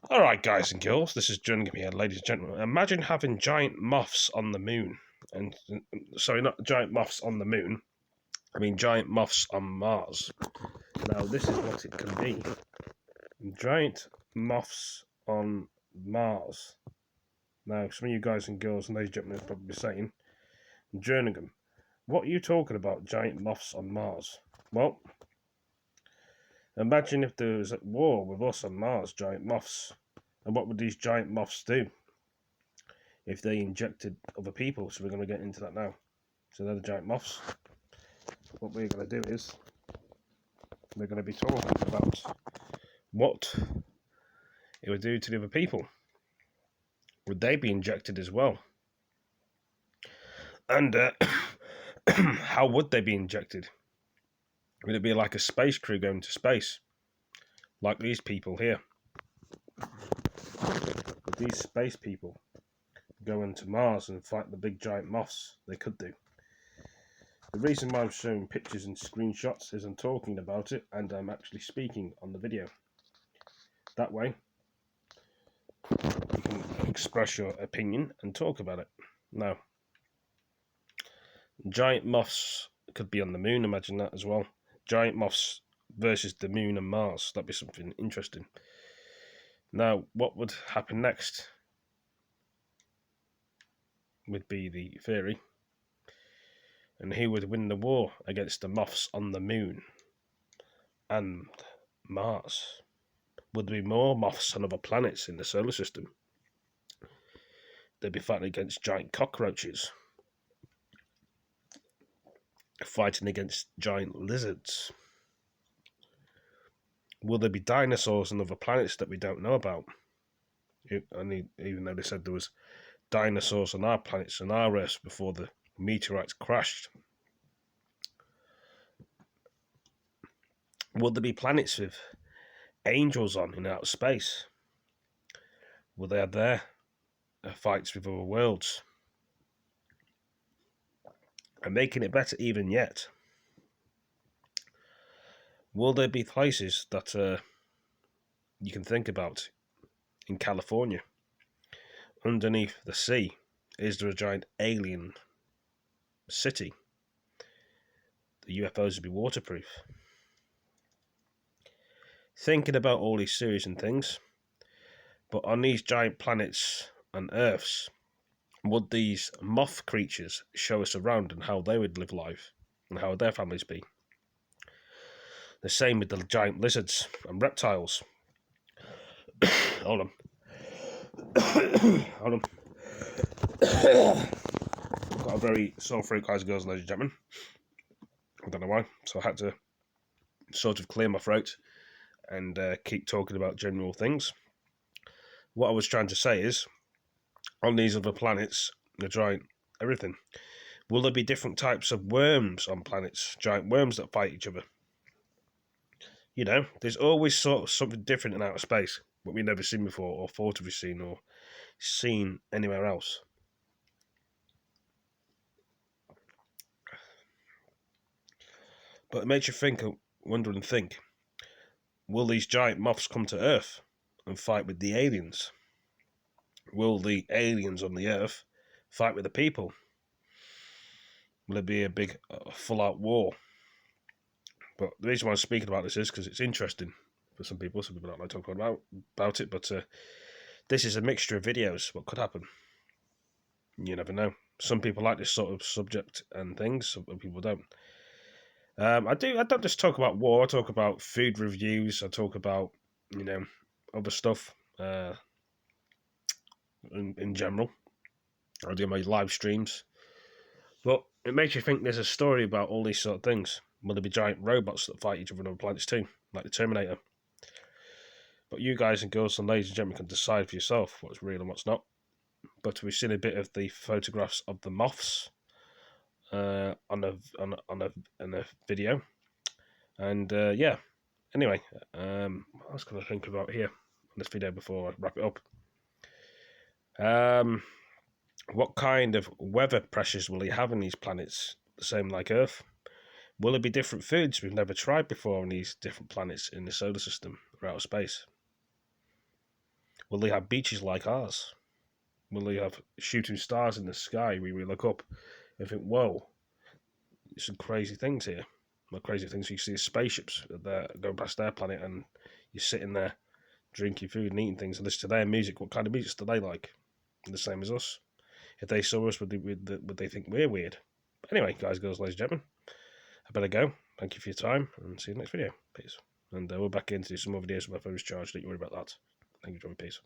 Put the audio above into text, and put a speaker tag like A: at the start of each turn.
A: Alright, guys and girls, this is jerningam here, ladies and gentlemen. Imagine having giant moths on the moon. Sorry, not giant moths on the moon. I mean giant moths on Mars. Now, this is what it can be. Giant moths on Mars. Now, some of you guys and girls and ladies and gentlemen are probably saying, Jerningam, what are you talking about, giant moths on Mars? Well, imagine if there was a war with us on Mars, giant moths. And what would these giant moths do if they injected other people? So we're going to get into that now. So they're the giant moths. What we're going to do is we're going to be talking about what it would do to the other people. Would they be injected as well? And how would they be injected? Would it be like a space crew going to space? Like these people here? Would these space people go into Mars and fight the big giant moths? They could do. The reason why I'm showing pictures and screenshots is I'm talking about it and I'm actually speaking on the video. That way, you can express your opinion and talk about it. Now, giant moths could be on the moon, imagine that as well. Giant moths versus the moon and Mars, that'd be something interesting. Now, what would happen next would be the theory. And who would win the war against the moths on the moon and Mars? Would there be more moths on other planets in the solar system? They'd be fighting against giant cockroaches, fighting against giant lizards. Will there be dinosaurs on other planets that we don't know about? Even though they said there was dinosaurs on our planets and our Earth before the meteorites crashed. Would there be planets with angels on in outer space? Will they have their fights with other worlds? And making it better even yet, will there be places that you can think about in California? Underneath the sea, is there a giant alien city? The UFOs would be waterproof. Thinking about all these series and things, but on these giant planets and Earths, would these moth creatures show us around and how they would live life and how would their families be? The same with the giant lizards and reptiles. Hold on. Hold on. I've got a very sore throat, guys and girls, ladies and gentlemen. I don't know why, so I had to sort of clear my throat and keep talking about general things. What I was trying to say is, on these other planets, the giant everything, will there be different types of worms on planets? Giant worms that fight each other? You know, there's always sort of something different in outer space, what we've never seen before, or thought to be seen, or seen anywhere else. But it makes you wonder and think, will these giant moths come to Earth and fight with the aliens? Will the aliens on the Earth fight with the people? Will it be a big full-out war? But the reason why I'm speaking about this is because it's interesting for some people. Some people don't like talking about it, but this is a mixture of videos. What could happen? You never know. Some people like this sort of subject and things. Some people don't. I don't just talk about war. I talk about food reviews. I talk about, other stuff in general. I do my live streams. But it makes you think there's a story about all these sort of things. Will there be giant robots that fight each other on other planets too, like the Terminator? But you guys and girls and ladies and gentlemen can decide for yourself what's real and what's not. But we've seen a bit of the photographs of the moths on a video, and yeah. Anyway, what else can I think about here on this video before I wrap it up? What kind of weather pressures will he have on these planets? The same like Earth? Will there be different foods we've never tried before on these different planets in the solar system or outer space? Will they have beaches like ours? Will they have shooting stars in the sky? We look up and think, whoa, there's some crazy things here. Well, crazy things. You see spaceships that going past their planet, and you're sitting there drinking food and eating things and listen to their music. What kind of music do they like? The same as us. If they saw us, would they think we're weird? But anyway, guys, girls, ladies and gentlemen, I better go. Thank you for your time, and see you next video. Peace. And we're back in to do some more videos with my phone's charged. Don't you worry about that. Thank you, John. Peace.